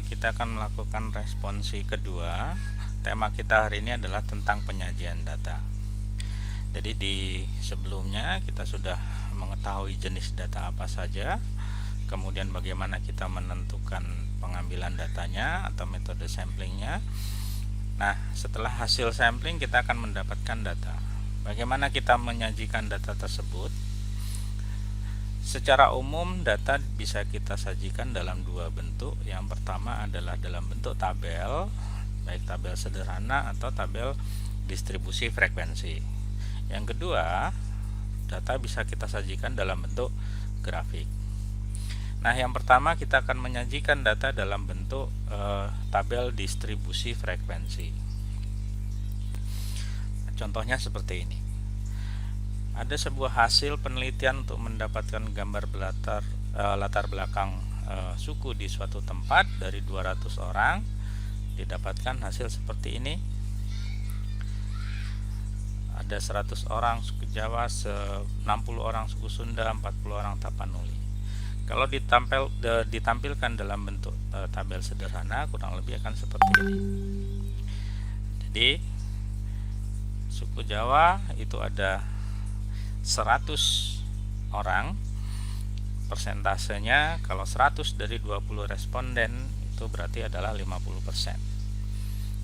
Kita akan melakukan responsi kedua. Tema kita hari ini adalah tentang penyajian data. Jadi di sebelumnya kita sudah mengetahui jenis data apa saja, kemudian bagaimana kita menentukan pengambilan datanya atau metode samplingnya. Nah, setelah hasil sampling kita akan mendapatkan data. Bagaimana kita menyajikan data tersebut? Secara umum data bisa kita sajikan dalam dua bentuk. Yang pertama adalah dalam bentuk tabel, baik tabel sederhana atau tabel distribusi frekuensi. Yang kedua, data bisa kita sajikan dalam bentuk grafik. Nah, yang pertama kita akan menyajikan data dalam bentuk tabel distribusi frekuensi. Contohnya seperti ini. Ada sebuah hasil penelitian untuk mendapatkan gambar latar belakang suku di suatu tempat dari 200 orang. Didapatkan hasil seperti ini. Ada 100 orang suku Jawa, 60 orang suku Sunda, 40 orang Tapanuli. Kalau ditampilkan dalam bentuk tabel sederhana, kurang lebih akan seperti ini. Jadi suku Jawa itu ada 100 orang, persentasenya kalau 100 dari 20 responden itu berarti adalah 50%.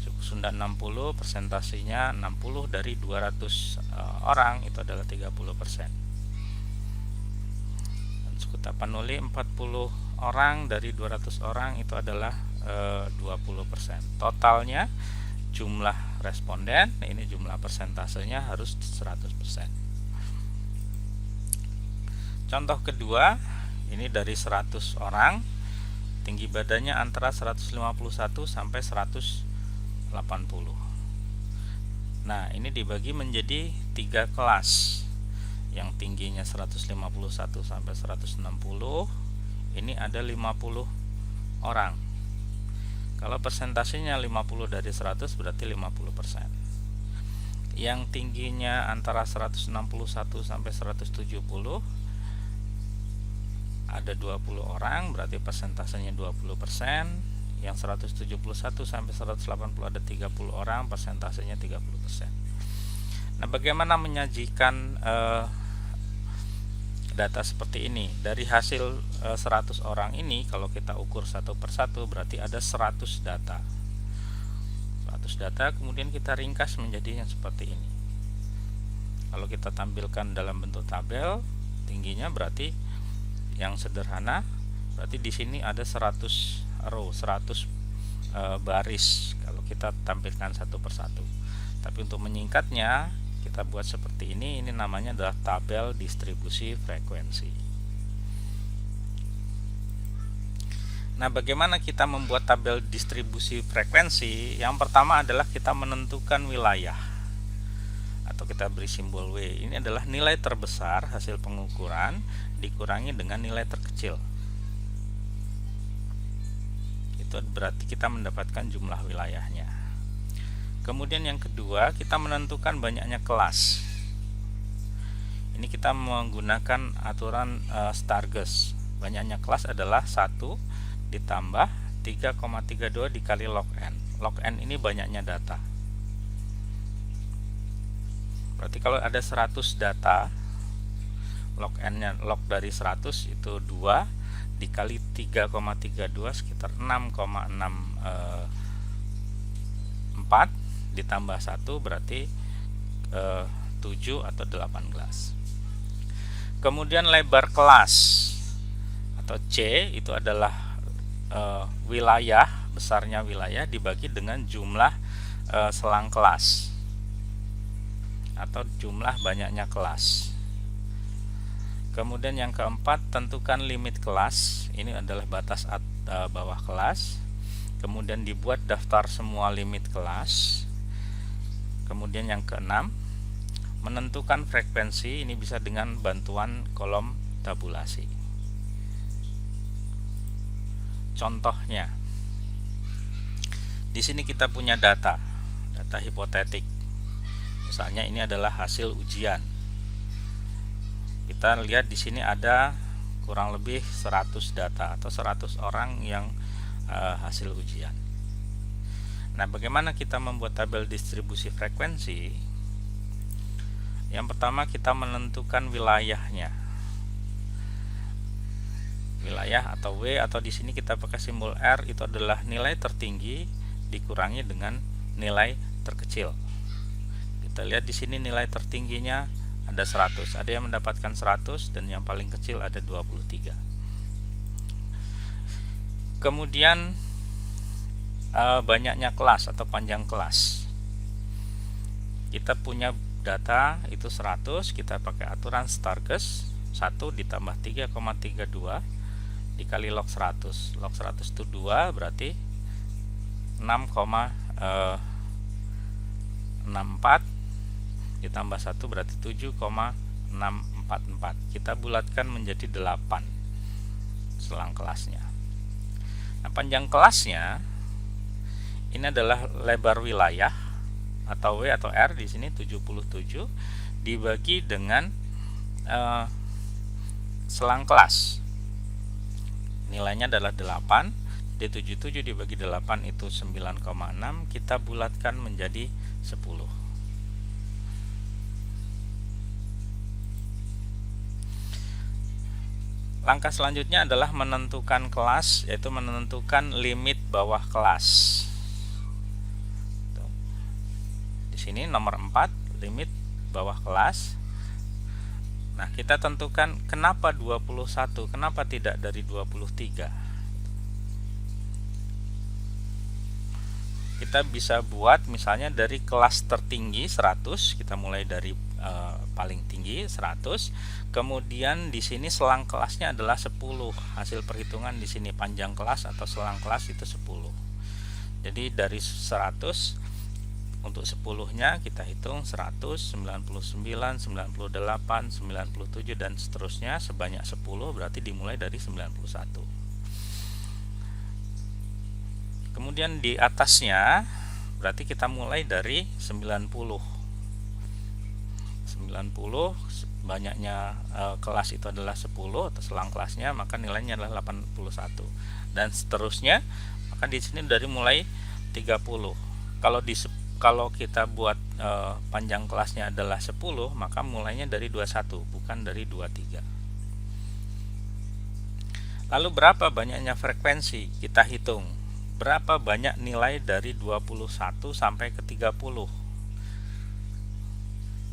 Suku Sunda 60, persentasenya 60 dari 200 orang itu adalah 30%. Dan suku Tapanuli 40 orang dari 200 orang itu adalah 20%. Totalnya jumlah responden, ini jumlah persentasenya harus 100%. Contoh kedua, ini dari 100 orang, tinggi badannya antara 151 sampai 180. Nah, ini dibagi menjadi 3 kelas. Yang tingginya 151 sampai 160, ini ada 50 orang. Kalau persentasenya 50 dari 100 berarti 50%. Yang tingginya antara 161 sampai 170 ada 20 orang, berarti persentasenya 20%. Yang 171 sampai 180 ada 30 orang, persentasenya 30%. Nah, bagaimana menyajikan data seperti ini? Dari hasil 100 orang ini, kalau kita ukur satu persatu berarti ada 100 data. 100 data kemudian kita ringkas menjadi yang seperti ini. Kalau kita tampilkan dalam bentuk tabel, tingginya berarti yang sederhana, berarti di sini ada 100 row, 100 baris kalau kita tampilkan satu persatu. Tapi untuk menyingkatnya kita buat seperti ini namanya adalah tabel distribusi frekuensi. Nah, bagaimana kita membuat tabel distribusi frekuensi? Yang pertama adalah kita menentukan wilayah, atau kita beri simbol W. Ini adalah nilai terbesar hasil pengukuran dikurangi dengan nilai terkecil. Itu berarti kita mendapatkan jumlah wilayahnya. Kemudian yang kedua, kita menentukan banyaknya kelas. Ini kita menggunakan aturan Stargess. Banyaknya kelas adalah 1 ditambah 3,32 dikali log n. Log n ini banyaknya data. Berarti kalau ada 100 data, log n-nya, log dari 100 itu 2 dikali 3,32 sekitar 6,64 ditambah 1 berarti 7 atau 18. Kemudian lebar kelas atau C itu adalah wilayah, besarnya wilayah dibagi dengan jumlah selang kelas atau jumlah banyaknya kelas. Kemudian yang keempat, tentukan limit kelas. Ini adalah batas bawah kelas. Kemudian dibuat daftar semua limit kelas. Kemudian yang keenam, menentukan frekuensi. Ini bisa dengan bantuan kolom tabulasi. Contohnya, di sini kita punya data hipotetik. Misalnya ini adalah hasil ujian. Kita lihat di sini ada kurang lebih 100 data atau 100 orang yang hasil ujian. Nah, bagaimana kita membuat tabel distribusi frekuensi? Yang pertama, kita menentukan wilayahnya. Wilayah atau W, atau di sini kita pakai simbol R, itu adalah nilai tertinggi dikurangi dengan nilai terkecil. Kita lihat di sini nilai tertingginya ada 100, ada yang mendapatkan 100 dan yang paling kecil ada 23. Kemudian banyaknya kelas atau panjang kelas. Kita punya data itu 100, kita pakai aturan Stargess 1 ditambah 3,32 dikali log 100. Log 100 itu 2, berarti 6,64 ditambah 1 berarti 7,644. Kita bulatkan menjadi 8 selang kelasnya. Nah, panjang kelasnya ini adalah lebar wilayah atau W atau R, di sini 77 dibagi dengan selang kelas. Nilainya adalah 8. D77 dibagi 8 itu 9,6, kita bulatkan menjadi 10. Langkah selanjutnya adalah menentukan kelas, yaitu menentukan limit bawah kelas. Di sini nomor 4, limit bawah kelas. Nah, kita tentukan kenapa 21, kenapa tidak dari 23. Kita bisa buat misalnya dari kelas tertinggi 100, kita mulai dari paling tinggi 100. Kemudian di sini selang kelasnya adalah 10. Hasil perhitungan di sini panjang kelas atau selang kelas itu 10. Jadi dari 100 untuk 10-nya kita hitung 100, 99, 98, 97 dan seterusnya sebanyak 10, berarti dimulai dari 91. Kemudian di atasnya berarti kita mulai dari 90. 90 banyaknya kelas itu adalah 10 atau selang kelasnya, maka nilainya adalah 81 dan seterusnya. Maka di sini dari mulai 30. Kalau kita buat panjang kelasnya adalah 10, maka mulainya dari 21 bukan dari 23. Lalu berapa banyaknya frekuensi? Kita hitung. Berapa banyak nilai dari 21 sampai ke 30?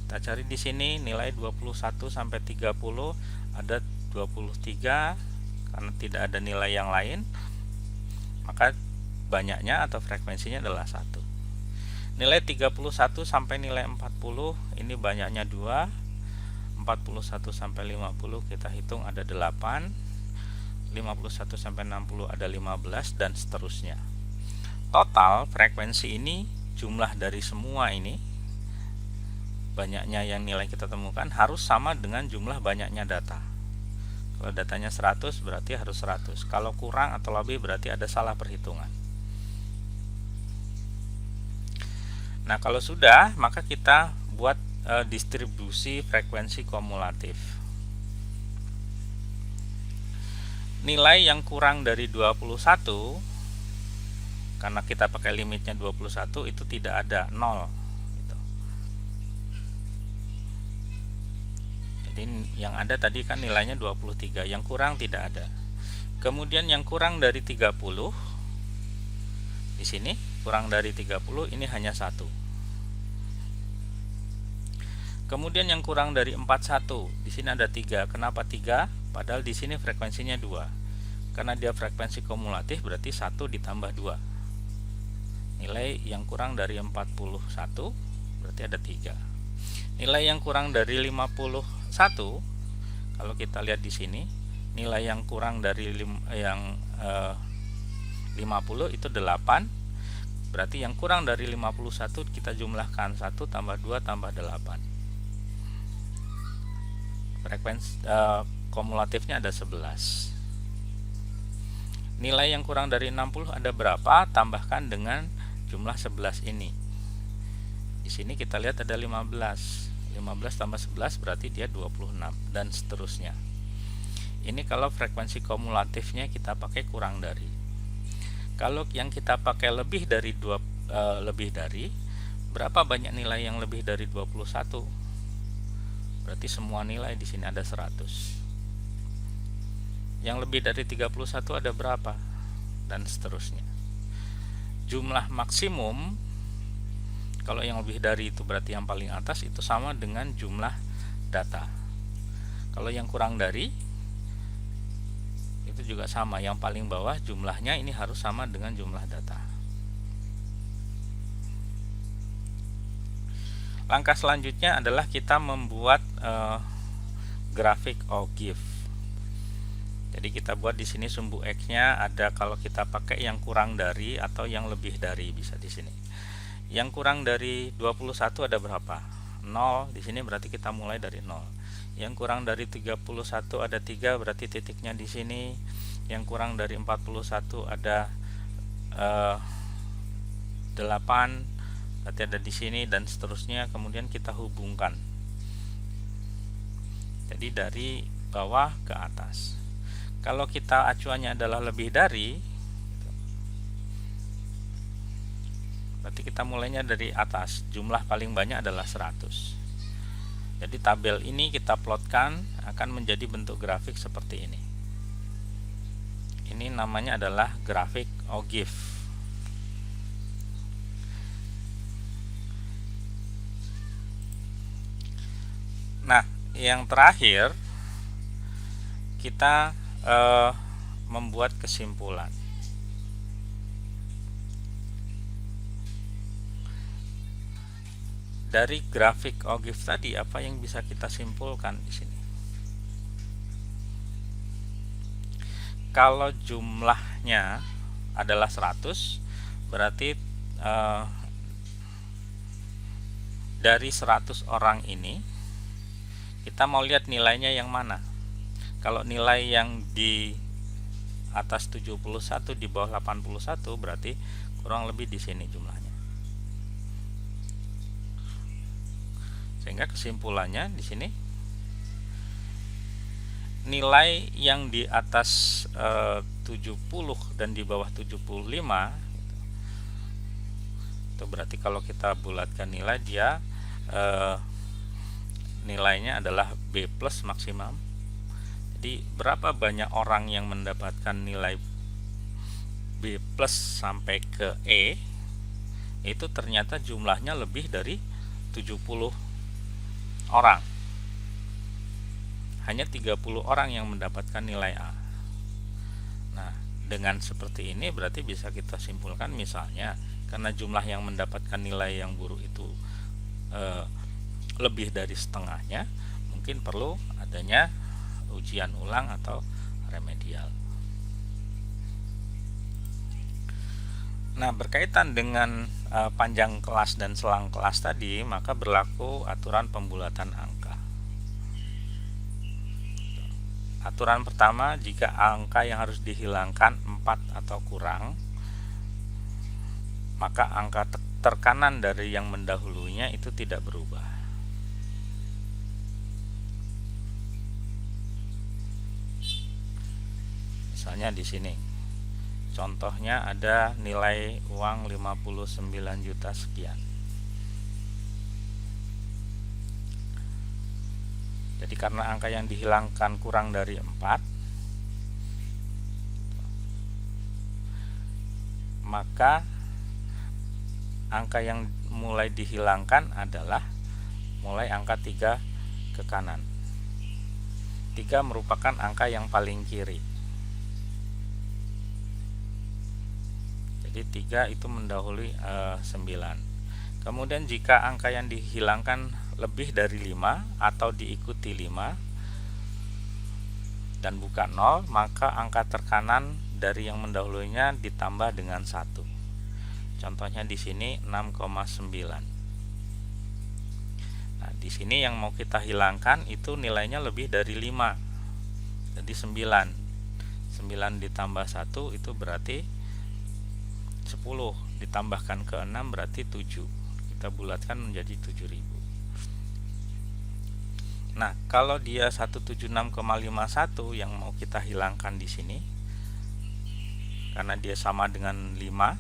Kita cari di sini nilai 21 sampai 30 ada 23, karena tidak ada nilai yang lain, maka banyaknya atau frekuensinya adalah 1. Nilai 31 sampai nilai 40 ini banyaknya 2. 41 sampai 50 kita hitung ada 8. 51 sampai 60 ada 15 dan seterusnya. Total frekuensi ini, jumlah dari semua ini, banyaknya yang nilai kita temukan harus sama dengan jumlah banyaknya data. Kalau datanya 100 berarti harus 100. Kalau kurang atau lebih berarti ada salah perhitungan. Nah, kalau sudah, maka kita buat distribusi frekuensi kumulatif. Nilai yang kurang dari 21, karena kita pakai limitnya 21, itu tidak ada, 0 gitu. Jadi yang ada tadi kan nilainya 23, yang kurang tidak ada. Kemudian yang kurang dari 30, di sini kurang dari 30 ini hanya 1. Kemudian yang kurang dari 41, di sini ada 3. Kenapa 3? Padahal di sini frekuensinya 2. Karena dia frekuensi kumulatif berarti 1 ditambah 2. Nilai yang kurang dari 41 berarti ada 3. Nilai yang kurang dari 51, kalau kita lihat di sini, nilai yang kurang dari 50 itu 8. Berarti yang kurang dari 51 kita jumlahkan 1 tambah 2 tambah 8. Frekuensi kumulatifnya ada 11. Nilai yang kurang dari 60 ada berapa? Tambahkan dengan jumlah 11 ini. Di sini kita lihat ada 15. 15 tambah 11 berarti dia 26 dan seterusnya. Ini kalau frekuensi kumulatifnya kita pakai kurang dari. Kalau yang kita pakai lebih dari berapa banyak nilai yang lebih dari 21? Berarti semua nilai di sini ada 100. Yang lebih dari 31 ada berapa? Dan seterusnya. Jumlah maksimum, kalau yang lebih dari itu berarti yang paling atas, itu sama dengan jumlah data. Kalau yang kurang dari itu juga sama, yang paling bawah jumlahnya ini harus sama dengan jumlah data. Langkah selanjutnya adalah kita membuat grafik OGIF. Jadi kita buat di sini sumbu X-nya ada kalau kita pakai yang kurang dari atau yang lebih dari, bisa di sini. Yang kurang dari 21 ada berapa? 0. Di sini berarti kita mulai dari 0. Yang kurang dari 31 ada 3, berarti titiknya di sini. Yang kurang dari 41 ada 8, berarti ada di sini, dan seterusnya. Kemudian kita hubungkan. Jadi dari bawah ke atas. Kalau kita acuannya adalah lebih dari, berarti kita mulainya dari atas. Jumlah paling banyak adalah 100. Jadi tabel ini kita plotkan akan menjadi bentuk grafik seperti ini. Ini namanya adalah grafik OGIF. Nah, yang terakhir kita membuat kesimpulan. Dari grafik OGIF tadi, apa yang bisa kita simpulkan di sini? Kalau jumlahnya adalah 100, berarti dari 100 orang ini kita mau lihat nilainya yang mana. Kalau nilai yang di atas 71 di bawah 81, berarti kurang lebih di sini jumlahnya. Sehingga kesimpulannya di sini nilai yang di atas 70 dan di bawah 75 itu berarti kalau kita bulatkan nilai, dia nilainya adalah B+ maksimum. Jadi berapa banyak orang yang mendapatkan nilai B+ sampai ke E, itu ternyata jumlahnya lebih dari 70 orang. Hanya 30 orang yang mendapatkan nilai A. Nah, dengan seperti ini berarti bisa kita simpulkan, misalnya karena jumlah yang mendapatkan nilai yang buruk itu lebih dari setengahnya, mungkin perlu adanya ujian ulang atau remedial. Nah, berkaitan dengan panjang kelas dan selang kelas tadi, maka berlaku aturan pembulatan angka. Aturan pertama, jika angka yang harus dihilangkan 4 atau kurang, maka angka terkanan dari yang mendahulunya itu tidak berubah. Misalnya di sini contohnya ada nilai uang 59 juta sekian. Jadi karena angka yang dihilangkan kurang dari 4, maka angka yang mulai dihilangkan adalah mulai angka 3 ke kanan. 3 merupakan angka yang paling kiri. Jadi 3 itu mendahului 9. Kemudian jika angka yang dihilangkan lebih dari 5 atau diikuti 5 dan bukan 0, maka angka terkanan dari yang mendahulunya ditambah dengan 1. Contohnya di sini 6,9. Nah, di sini yang mau kita hilangkan itu nilainya lebih dari 5. Jadi 9. 9 ditambah 1 itu berarti 10, ditambahkan ke 6 berarti 7. Kita bulatkan menjadi 7000. Nah, kalau dia 176,51 yang mau kita hilangkan di sini, karena dia sama dengan 5,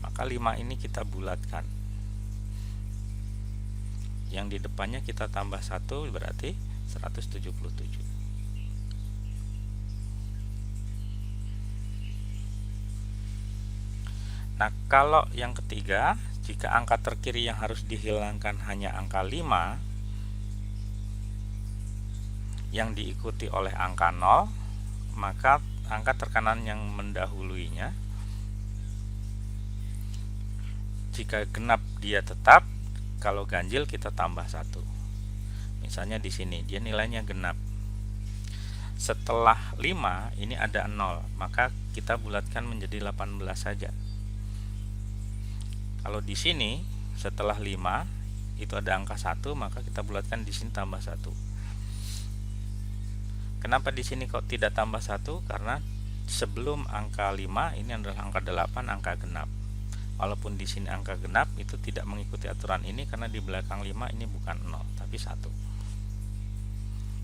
maka 5 ini kita bulatkan. Yang di depannya kita tambah 1 berarti 177. Nah, kalau yang ketiga, jika angka terkiri yang harus dihilangkan hanya angka 5 yang diikuti oleh angka 0, maka angka terkanan yang mendahuluinya, jika genap dia tetap, kalau ganjil kita tambah 1. Misalnya di sini dia nilainya genap. Setelah 5 ini ada 0, maka kita bulatkan menjadi 18 saja. Kalau di sini setelah 5 itu ada angka 1, maka kita bulatkan di sini tambah 1. Kenapa di sini kok tidak tambah 1? Karena sebelum angka 5 ini adalah angka 8, angka genap. Walaupun di sini angka genap itu tidak mengikuti aturan ini karena di belakang 5 ini bukan 0 tapi 1.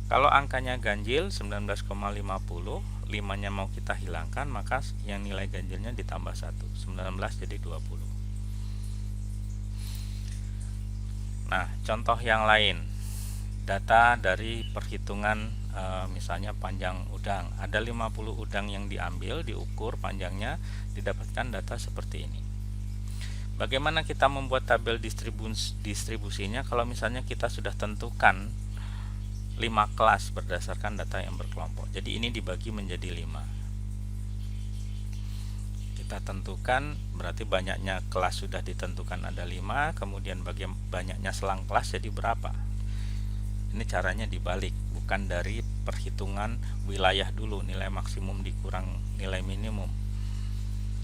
Kalau angkanya ganjil 19,50, 5-nya mau kita hilangkan, maka yang nilai ganjilnya ditambah 1, 19 jadi 20. Nah, contoh yang lain, data dari perhitungan misalnya panjang udang. Ada 50 udang yang diambil, diukur panjangnya, didapatkan data seperti ini. Bagaimana kita membuat tabel distribusinya? Kalau misalnya kita sudah tentukan 5 kelas berdasarkan data yang berkelompok. Jadi ini dibagi menjadi 5. Kita tentukan, berarti banyaknya kelas sudah ditentukan ada 5, kemudian banyaknya selang kelas jadi berapa. Ini caranya dibalik, bukan dari perhitungan wilayah dulu, nilai maksimum dikurang nilai minimum,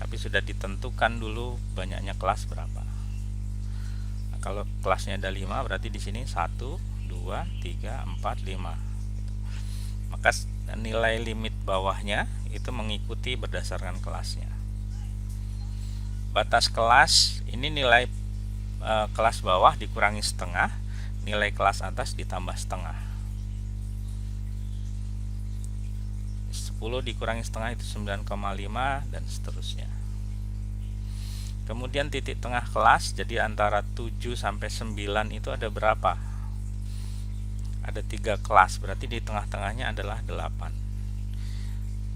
tapi sudah ditentukan dulu banyaknya kelas berapa. Nah, kalau kelasnya ada 5, berarti di sini 1, 2, 3, 4, 5. Maka nilai limit bawahnya itu mengikuti berdasarkan kelasnya. Batas kelas ini nilai kelas bawah dikurangi setengah, nilai kelas atas ditambah setengah. 10 dikurangi setengah itu 9,5 dan seterusnya. Kemudian titik tengah kelas, jadi antara 7 sampai 9 itu ada berapa? Ada 3 kelas, berarti di tengah-tengahnya adalah 8.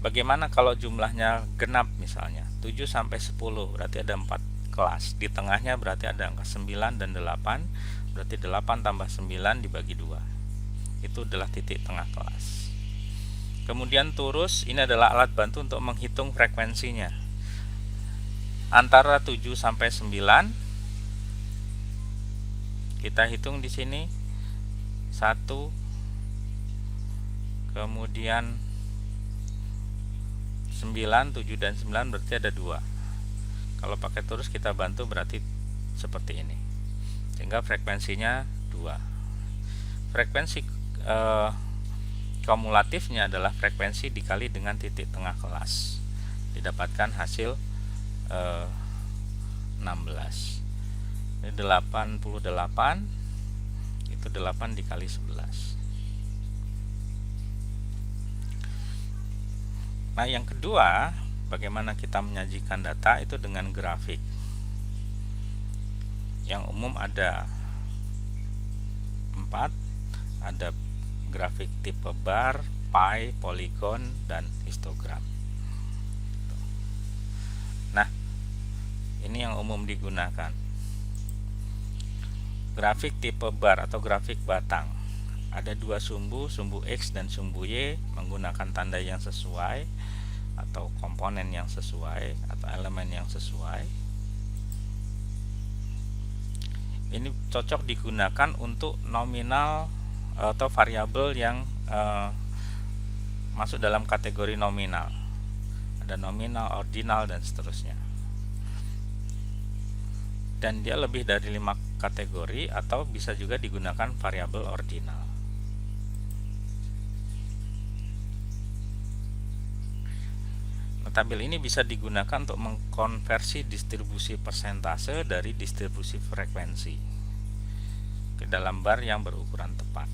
Bagaimana kalau jumlahnya genap misalnya 7 sampai 10, berarti ada 4 kelas. Di tengahnya berarti ada angka 9 dan 8, berarti 8 tambah 9 dibagi 2. Itu adalah titik tengah kelas. Kemudian turus, ini adalah alat bantu untuk menghitung frekuensinya. Antara 7 sampai 9 kita hitung di sini 1, kemudian 9, 7 dan 9 berarti ada 2. Kalau pakai turus kita bantu berarti seperti ini, sehingga frekuensinya 2. Frekuensi kumulatifnya adalah frekuensi dikali dengan titik tengah kelas, didapatkan hasil 16. Ini 88, itu 8 dikali 11. Nah, yang kedua, bagaimana kita menyajikan data itu dengan grafik. Yang umum ada 4, ada grafik tipe bar, pie, poligon, dan histogram. Nah, ini yang umum digunakan. Grafik tipe bar atau grafik batang. Ada 2 sumbu, sumbu X dan sumbu Y, menggunakan tanda yang sesuai atau komponen yang sesuai atau elemen yang sesuai. Ini cocok digunakan untuk nominal atau variabel yang masuk dalam kategori nominal. Ada nominal, ordinal, dan seterusnya. Dan dia lebih dari 5 kategori atau bisa juga digunakan variabel ordinal. Tabel ini bisa digunakan untuk mengkonversi distribusi persentase dari distribusi frekuensi ke dalam bar yang berukuran tepat.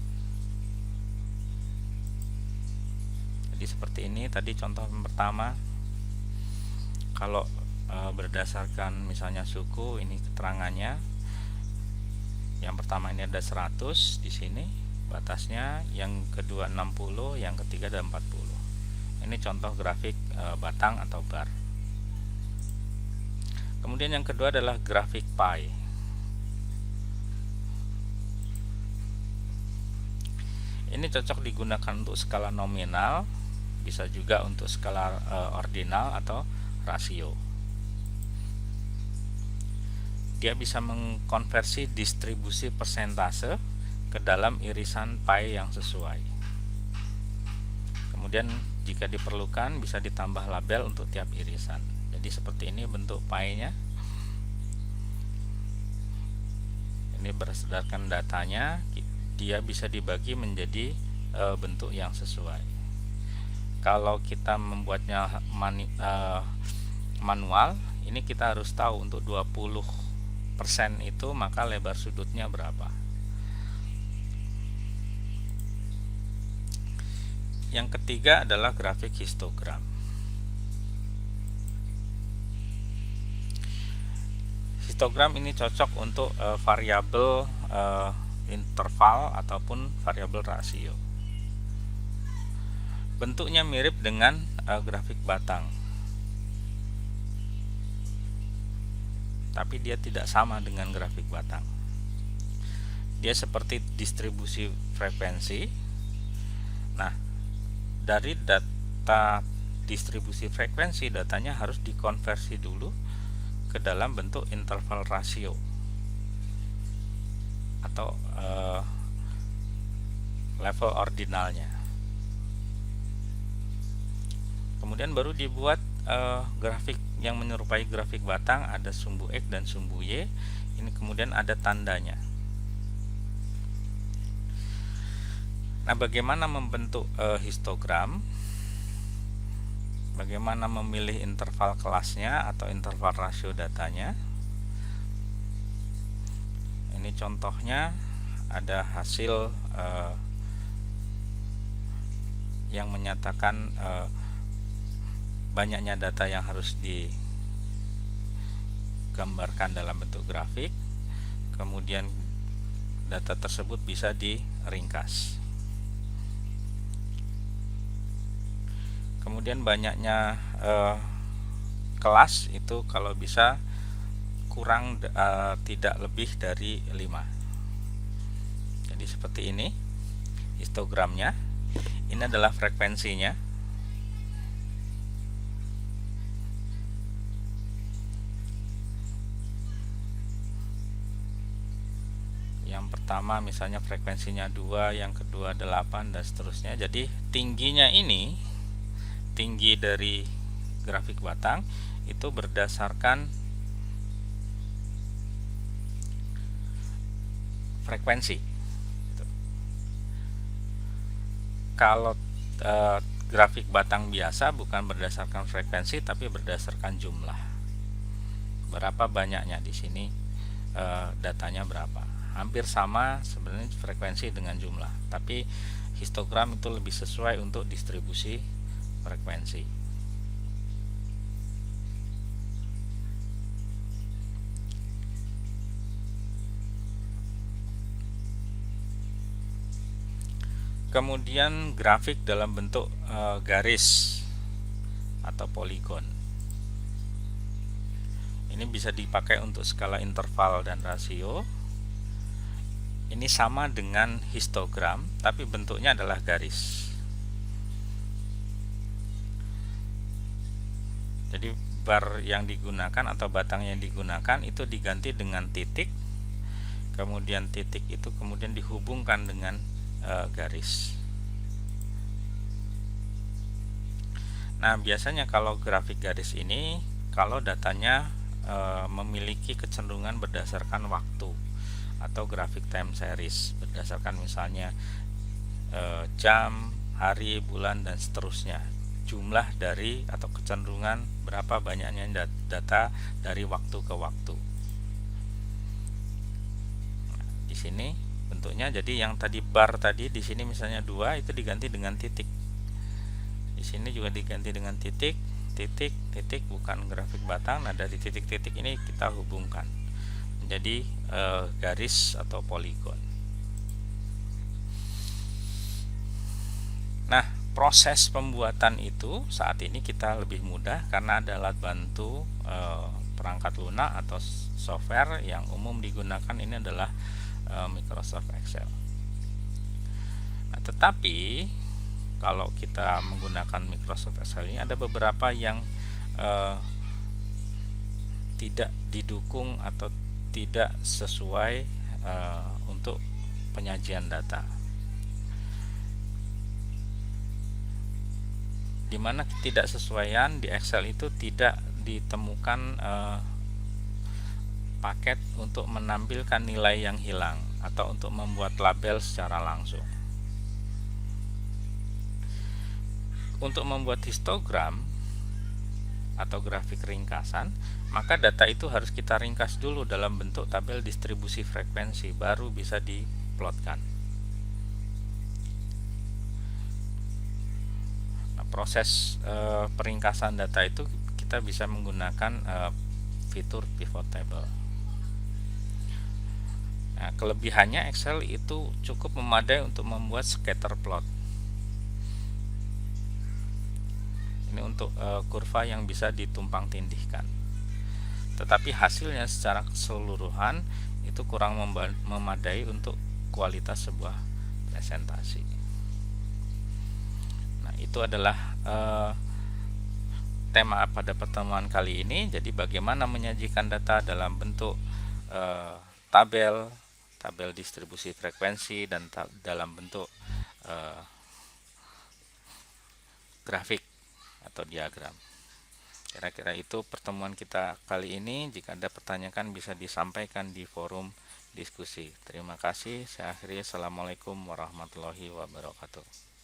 Jadi seperti ini tadi contoh pertama. Kalau berdasarkan misalnya suku, ini keterangannya. Yang pertama ini ada 100 di sini batasnya, yang kedua 60, yang ketiga ada 40. Ini contoh grafik batang atau bar. Kemudian yang kedua adalah grafik pie. Ini cocok digunakan untuk skala nominal, bisa juga untuk skala ordinal atau rasio. Dia bisa mengkonversi distribusi persentase ke dalam irisan pie yang sesuai. Kemudian jika diperlukan bisa ditambah label untuk tiap irisan. Jadi seperti ini bentuk pie-nya. Ini berdasarkan datanya, dia bisa dibagi menjadi bentuk yang sesuai. Kalau kita membuatnya manual, ini kita harus tahu untuk 20% itu maka lebar sudutnya berapa. Yang ketiga adalah grafik histogram. Histogram ini cocok untuk variabel interval ataupun variabel rasio. Bentuknya mirip dengan grafik batang, tapi dia tidak sama dengan grafik batang. Dia seperti distribusi frekuensi. Nah, dari data distribusi frekuensi, datanya harus dikonversi dulu ke dalam bentuk interval rasio atau level ordinalnya. Kemudian baru dibuat grafik yang menyerupai grafik batang, ada sumbu X dan sumbu Y. Ini kemudian ada tandanya. Nah, bagaimana membentuk histogram? Bagaimana memilih interval kelasnya atau interval rasio datanya? Ini contohnya, ada hasil yang menyatakan banyaknya data yang harus digambarkan dalam bentuk grafik. Kemudian data tersebut bisa diringkas. Kemudian banyaknya kelas itu kalau bisa kurang tidak lebih dari 5. Jadi seperti ini histogramnya. Ini adalah frekuensinya. Yang pertama misalnya frekuensinya 2, yang kedua 8, dan seterusnya. Jadi tingginya ini, tinggi dari grafik batang itu berdasarkan frekuensi. Kalau grafik batang biasa bukan berdasarkan frekuensi tapi berdasarkan jumlah. Berapa banyaknya di sini, datanya berapa. Hampir sama sebenarnya frekuensi dengan jumlah, tapi histogram itu lebih sesuai untuk distribusi frekuensi. Kemudian grafik dalam bentuk garis atau poligon. Ini bisa dipakai untuk skala interval dan rasio. Ini sama dengan histogram, tapi bentuknya adalah garis. Jadi bar yang digunakan atau batang yang digunakan itu diganti dengan titik, kemudian titik itu kemudian dihubungkan dengan garis. Nah, biasanya kalau grafik garis ini, kalau datanya memiliki kecenderungan berdasarkan waktu atau grafik time series, berdasarkan misalnya jam, hari, bulan, dan seterusnya. Jumlah dari atau kecenderungan berapa banyaknya data dari waktu ke waktu. Nah, di sini bentuknya, jadi yang tadi bar tadi di sini misalnya 2 itu diganti dengan titik. Di sini juga diganti dengan titik, titik-titik bukan grafik batang. Nah, dari titik-titik ini kita hubungkan menjadi garis atau poligon. Nah, proses pembuatan itu saat ini kita lebih mudah karena ada alat bantu perangkat lunak atau software yang umum digunakan ini adalah Microsoft Excel. Nah, tetapi kalau kita menggunakan Microsoft Excel ini ada beberapa yang tidak didukung atau tidak sesuai untuk penyajian data, dimana ketidaksesuaian di Excel itu tidak ditemukan paket untuk menampilkan nilai yang hilang atau untuk membuat label secara langsung. Untuk membuat histogram atau grafik ringkasan, maka data itu harus kita ringkas dulu dalam bentuk tabel distribusi frekuensi, baru bisa diplotkan. Nah, proses peringkasan data itu kita bisa menggunakan fitur pivot table. Nah, kelebihannya Excel itu cukup memadai untuk membuat scatter plot. Ini untuk kurva yang bisa ditumpang tindihkan. Tetapi hasilnya secara keseluruhan itu kurang memadai untuk kualitas sebuah presentasi. Nah, itu adalah tema pada pertemuan kali ini. Jadi bagaimana menyajikan data dalam bentuk tabel distribusi frekuensi dan dalam bentuk grafik atau diagram. Kira-kira itu pertemuan kita kali ini. Jika ada pertanyaan bisa disampaikan di forum diskusi. Terima kasih. Saya akhiri. Assalamualaikum warahmatullahi wabarakatuh.